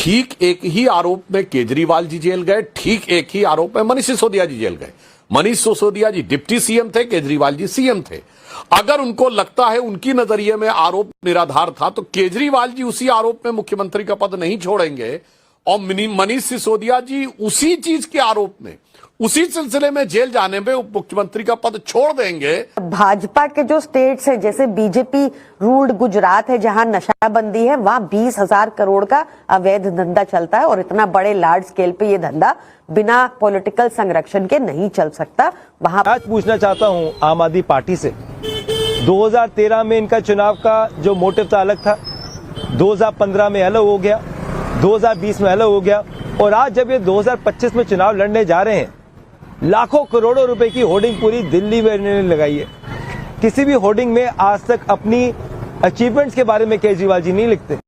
ठीक एक ही आरोप में केजरीवाल जी जेल गए, ठीक एक ही आरोप में मनीष सिसोदिया जी जेल गए। मनीष सिसोदिया जी डिप्टी सीएम थे, केजरीवाल जी सीएम थे। अगर उनको लगता है उनकी नजरिए में आरोप निराधार था तो केजरीवाल जी उसी आरोप में मुख्यमंत्री का पद नहीं छोड़ेंगे और मनीष सिसोदिया जी उसी चीज के आरोप में उसी सिलसिले में जेल जाने में उप मुख्यमंत्री का पद छोड़ देंगे। भाजपा के जो स्टेट्स है, जैसे बीजेपी रूल्ड गुजरात है, जहां नशाबंदी है, वहां 20,000 करोड़ का अवैध धंधा चलता है और इतना बड़े लार्ज स्केल पे ये धंधा बिना पॉलिटिकल संरक्षण के नहीं चल सकता। वहां आज पूछना चाहता हूं आम आदमी पार्टी से, 2013 में इनका चुनाव का जो मोटिव था अलग था, 2015 में अलग हो गया, 2020 में अलग हो गया और आज जब ये 2025 में चुनाव लड़ने जा रहे हैं, लाखों करोड़ों रुपए की होर्डिंग पूरी दिल्ली में इन्होंने लगाई है। किसी भी होर्डिंग में आज तक अपनी अचीवमेंट्स के बारे में केजरीवाल जी नहीं लिखते।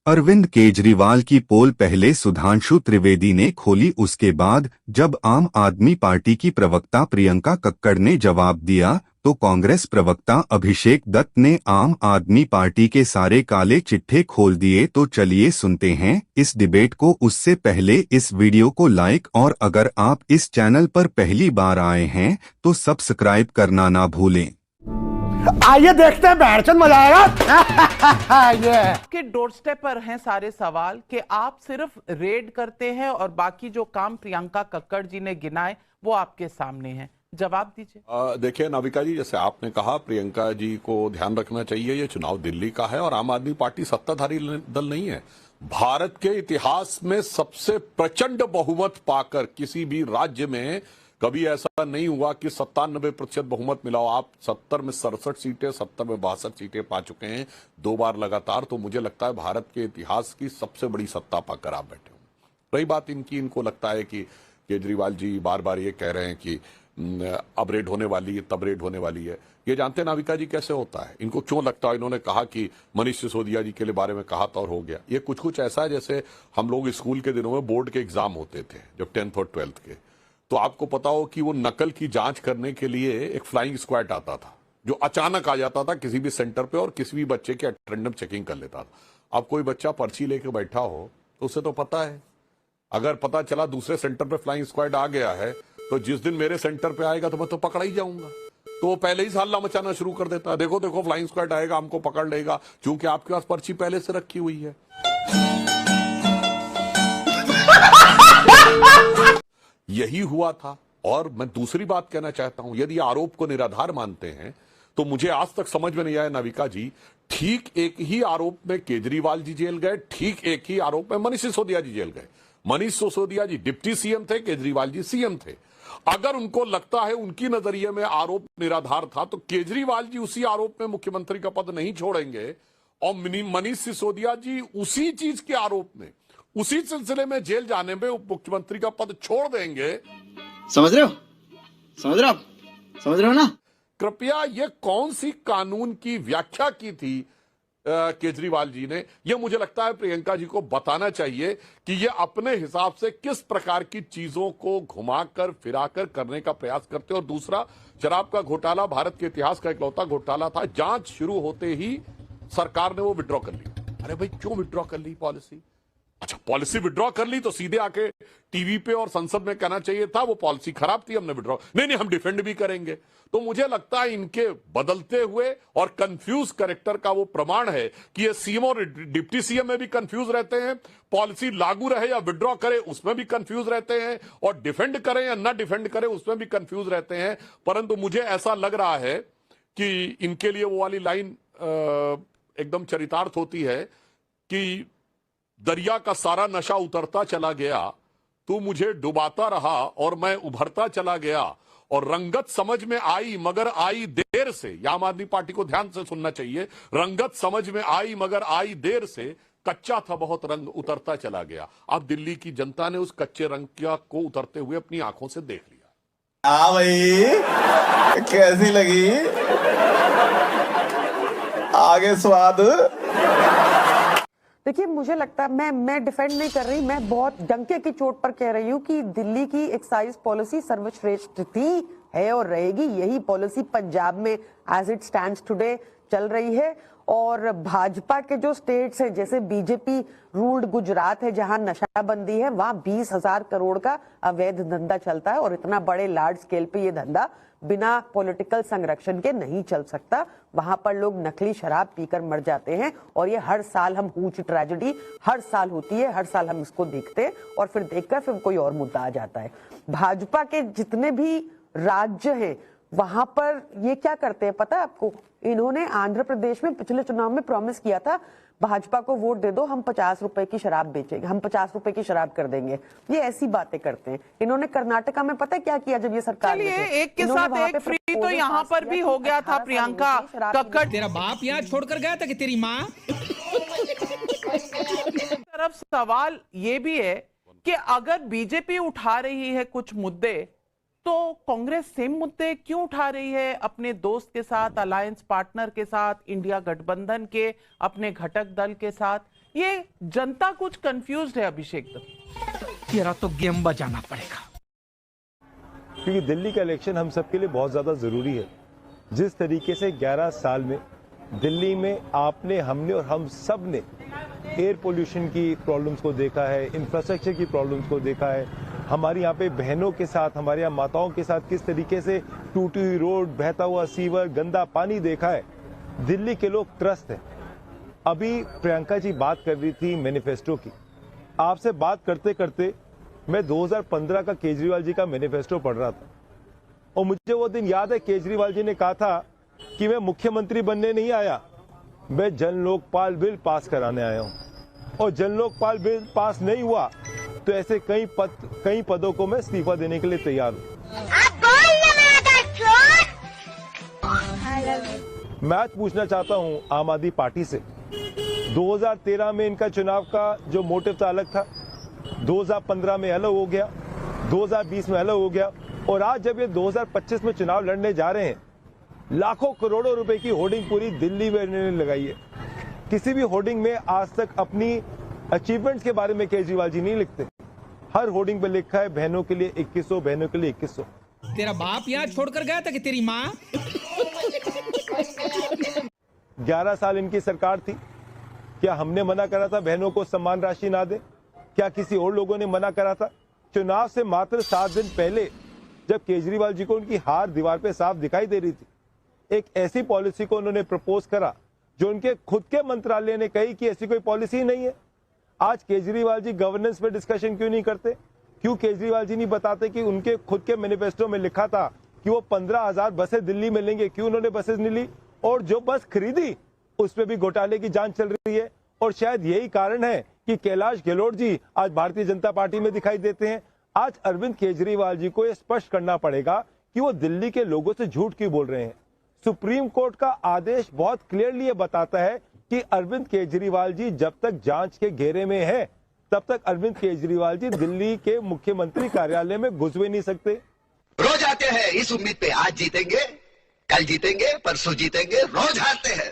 अरविंद केजरीवाल की पोल पहले सुधांशु त्रिवेदी ने खोली, उसके बाद जब आम आदमी पार्टी की प्रवक्ता प्रियंका कक्कड़ ने जवाब दिया तो कांग्रेस प्रवक्ता अभिषेक दत्त ने आम आदमी पार्टी के सारे काले चिट्ठे खोल दिए। तो चलिए सुनते हैं इस डिबेट को। उससे पहले इस वीडियो को लाइक और अगर आप इस चैनल पर पहली बार आए हैं तो सब्सक्राइब करना ना भूलें। आइए देखते हैं, बैठचंद मजा आएगा। ये आपके डोर स्टेप पर हैं सारे सवाल कि आप सिर्फ रेड करते हैं और बाकी जो काम प्रियंका कक्कड़ जी ने गिनाए वो आपके सामने हैं। जवाब दीजिए। देखिए नाविका जी, जैसे आपने कहा प्रियंका जी को ध्यान रखना चाहिए, ये चुनाव दिल्ली का है और आम आदमी पार्टी सत्ताधारी दल नहीं है। भारत के इतिहास में सबसे प्रचंड बहुमत पाकर किसी भी राज्य में कभी ऐसा नहीं हुआ कि 97% बहुमत मिला हो। आप 70 में 67 सीटें, 70 में 62 सीटें पा चुके हैं 2 बार लगातार। तो मुझे लगता है भारत के इतिहास की सबसे बड़ी सत्ता पाकर आप बैठे हो। रही बात इनकी, इनको लगता है कि केजरीवाल जी बार बार ये कह रहे हैं कि अब रेड होने वाली है, तब रेड होने वाली है। ये जानते हैं नाविका जी कैसे होता है, इनको क्यों लगता है। इन्होंने कहा कि मनीष सिसोदिया जी के लिए बारे में कहा था और हो गया। ये कुछ ऐसा है जैसे हम लोग स्कूल के दिनों में बोर्ड के एग्जाम होते थे जब 10th और 12th के, तो आपको पता हो कि वो नकल की जांच करने के लिए एक फ्लाइंग स्क्वाड आता था जो अचानक आ जाता था किसी भी सेंटर पे और किसी भी बच्चे के रैंडम चेकिंग कर लेता था। अब कोई बच्चा पर्ची लेके बैठा हो तो उसे तो पता है, अगर पता चला दूसरे सेंटर पे फ्लाइंग स्क्वाड आ गया है तो जिस दिन मेरे सेंटर पे आएगा तो मैं तो पकड़ा ही जाऊंगा। तो वो पहले ही हल्ला मचाना शुरू कर देता है, देखो देखो फ्लाइंग स्क्वाड आएगा, हमको पकड़ लेगा, क्योंकि आपके पास पर्ची पहले से रखी हुई है। यही हुआ था। और मैं दूसरी बात कहना चाहता हूं, यदि आरोप को निराधार मानते हैं तो मुझे आज तक समझ में नहीं आया नाविका जी, ठीक एक ही आरोप में केजरीवाल जी जेल गए, ठीक एक ही आरोप में मनीष सिसोदिया जी जेल गए। मनीष सिसोदिया जी डिप्टी सीएम थे, केजरीवाल जी सीएम थे। अगर उनको लगता है उनकी नजरिए में आरोप निराधार था तो केजरीवाल जी उसी आरोप में मुख्यमंत्री का पद नहीं छोड़ेंगे और मनीष सिसोदिया जी उसी चीज के आरोप में उसी सिलसिले में जेल जाने में उप मुख्यमंत्री का पद छोड़ देंगे। समझ रहे हो, समझ रहे हो, समझ रहे हो ना। कृपया ये कौन सी कानून की व्याख्या की थी केजरीवाल जी ने, ये मुझे लगता है प्रियंका जी को बताना चाहिए कि ये अपने हिसाब से किस प्रकार की चीजों को घुमाकर फिराकर करने का प्रयास करते। और दूसरा, शराब का घोटाला भारत के इतिहास का इकलौता घोटाला था, जांच शुरू होते ही सरकार ने वो विड्रॉ कर ली। अरे भाई क्यों विड्रॉ कर ली पॉलिसी? अच्छा, पॉलिसी विड्रॉ कर ली तो सीधे आके टीवी पे और संसद में कहना चाहिए था वो पॉलिसी खराब थी, हमने विड्रॉ नहीं हम डिफेंड भी करेंगे। तो मुझे लगता है इनके बदलते हुए और कंफ्यूज कैरेक्टर का वो प्रमाण है कि ये सीएम और डिप्टी सीएम में भी कंफ्यूज रहते हैं, पॉलिसी लागू रहे या विड्रॉ करे उसमें भी कंफ्यूज रहते हैं, और डिफेंड करें या ना डिफेंड करें उसमें भी कंफ्यूज रहते हैं। परंतु मुझे ऐसा लग रहा है कि इनके लिए वो वाली लाइन एकदम चरितार्थ होती है कि दरिया का सारा नशा उतरता चला गया, तू मुझे डुबाता रहा और मैं उभरता चला गया, और रंगत समझ में आई मगर आई देर से। आम आदमी पार्टी को ध्यान से सुनना चाहिए। रंगत समझ में आई मगर आई देर से, कच्चा था बहुत रंग उतरता चला गया। अब दिल्ली की जनता ने उस कच्चे रंग को उतरते हुए अपनी आंखों से देख लिया। भाई कैसी लगी आगे स्वाद? देखिए, मुझे लगता है मैं डिफेंड नहीं कर रही, मैं बहुत डंके की चोट पर कह रही हूँ कि दिल्ली की एक्साइज पॉलिसी सर्वश्रेष्ठ थी, है और रहेगी। यही पॉलिसी पंजाब में एज इट स्टैंड्स टुडे चल रही है। और भाजपा के जो स्टेट्स है जैसे बीजेपी रूल्ड गुजरात है जहां नशाबंदी है, वहां 20,000 करोड़ का अवैध धंधा चलता है और इतना बड़े लार्ज स्केल पे ये धंधा बिना पॉलिटिकल संरक्षण के नहीं चल सकता। वहां पर लोग नकली शराब पीकर मर जाते हैं और ये हर साल हम हुज ट्रेजेडी हर साल होती है, हर साल हम इसको देखते हैं और फिर देखकर फिर कोई और मुद्दा आ जाता है। भाजपा के जितने भी राज्य हैं वहां पर ये क्या करते हैं पता है आपको? इन्होंने आंध्र प्रदेश में पिछले चुनाव में प्रॉमिस किया था भाजपा को वोट दे दो, हम 50 रुपए की शराब बेचेंगे, हम 50 रुपए की शराब कर देंगे। ये ऐसी बातें करते हैं। इन्होंने कर्नाटका में पता है क्या किया जब ये सरकार में थे? एक के साथ एक फ्री तो यहाँ पर भी हो गया था प्रियंका कक्कड़। तेरा बाप यहाँ छोड़कर गया था कि तेरी माँ? तरफ सवाल ये भी है कि अगर बीजेपी उठा रही है कुछ मुद्दे तो कांग्रेस सेम मुद्दे क्यों उठा रही है अपने दोस्त के साथ, अलायंस पार्टनर के साथ, इंडिया गठबंधन के अपने घटक दल के साथ? ये जनता कुछ कंफ्यूज्ड है अभिषेक दत्त। तेरा तो गेम बजाना पड़ेगा, क्योंकि दिल्ली का इलेक्शन हम सबके लिए बहुत ज्यादा जरूरी है। जिस तरीके से 11 साल में दिल्ली में आपने, हमने और हम सब ने एयर पोल्यूशन की प्रॉब्लम्स को देखा है, इंफ्रास्ट्रक्चर की प्रॉब्लम्स को देखा है, हमारी यहाँ पे बहनों के साथ, हमारे यहाँ माताओं के साथ किस तरीके से टूटी हुई रोड, बहता हुआ सीवर, गंदा पानी देखा है। दिल्ली के लोग त्रस्त हैं। अभी प्रियंका जी बात कर रही थी मैनिफेस्टो की। आपसे बात करते करते मैं 2015 का केजरीवाल जी का मैनिफेस्टो पढ़ रहा था और मुझे वो दिन याद है, केजरीवाल जी ने कहा था कि मैं मुख्यमंत्री बनने नहीं आया, मैं जन लोकपाल बिल पास कराने आया हूं, और जन लोकपाल बिल पास नहीं हुआ तो ऐसे कई पदों को मैं इस्तीफा देने के लिए तैयार हूं। मैं आज पूछना चाहता हूं आम आदमी पार्टी से, 2013 में इनका चुनाव का जो मोटिव था अलग था, 2015 में अलग हो गया, 2020 में अलग हो गया, और आज जब ये 2025 में चुनाव लड़ने जा रहे हैं, लाखों करोड़ों रुपए की होर्डिंग पूरी दिल्ली में इन्होंने लगाई है। किसी भी होर्डिंग में आज तक अपनी अचीवमेंट्स के बारे में केजरीवाल जी नहीं लिखते। हर होर्डिंग पे लिखा है बहनों के लिए 2100, बहनों के लिए 2100। तेरा बाप यहाँ छोड़कर गया था कि तेरी माँ? 11 साल इनकी सरकार थी, क्या हमने मना करा था बहनों को सम्मान राशि ना दे? क्या किसी और लोगों ने मना करा था? चुनाव से मात्र 7 दिन पहले जब केजरीवाल जी को उनकी हार दीवार पे साफ दिखाई दे रही थी, एक ऐसी पॉलिसी को उन्होंने प्रपोज करा जो उनके खुद के मंत्रालय ने कही कि ऐसी कोई पॉलिसी नहीं है। आज केजरीवाल जी गवर्नेंस पे डिस्कशन क्यों नहीं करते? क्यों केजरीवाल जी नहीं बताते कि उनके खुद के मैनिफेस्टो में लिखा था कि वो 15,000 बसें दिल्ली में लेंगे? क्यों उन्होंने बसेस नहीं ली? और जो बस खरीदी उस पर भी घोटाले की जांच चल रही है। और शायद यही कारण है कि कैलाश गहलोत जी आज भारतीय जनता पार्टी में दिखाई देते हैं। आज अरविंद केजरीवाल जी को यह स्पष्ट करना पड़ेगा कि वो दिल्ली के लोगों से झूठ क्यों बोल रहे हैं। सुप्रीम कोर्ट का आदेश बहुत क्लियरली ये बताता है कि अरविंद केजरीवाल जी जब तक जांच के घेरे में है तब तक अरविंद केजरीवाल जी दिल्ली के मुख्यमंत्री कार्यालय में घुस भी नहीं सकते। रोज आते हैं इस उम्मीद पे आज जीतेंगे, कल जीतेंगे, परसों जीतेंगे, रोज हारते हैं।